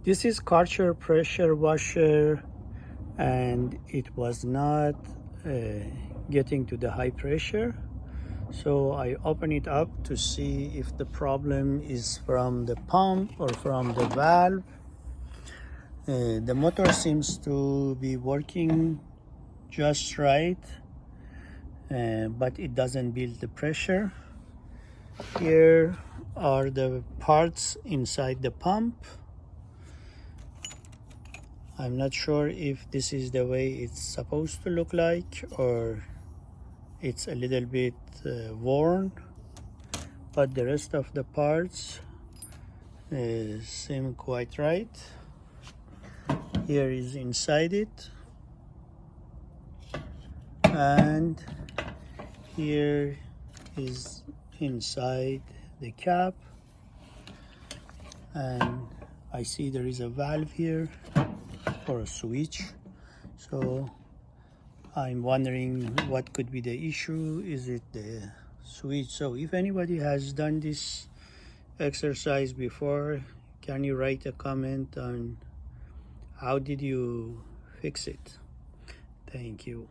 This is Karcher pressure washer, and it was not getting to the high pressure. So I open it up to see if the problem is from the pump or from the valve. The motor seems to be working just right, but it doesn't build the pressure. Here are the parts inside the pump. I'm not sure if this is the way it's supposed to look like or it's a little bit worn, but the rest of the parts seem quite right. Here is inside it, and here is inside the cap, and I see there is a valve here or a switch. So I'm wondering what could be the issue. Is it the switch? So if anybody has done this exercise before, can you write a comment on how did you fix it? Thank you.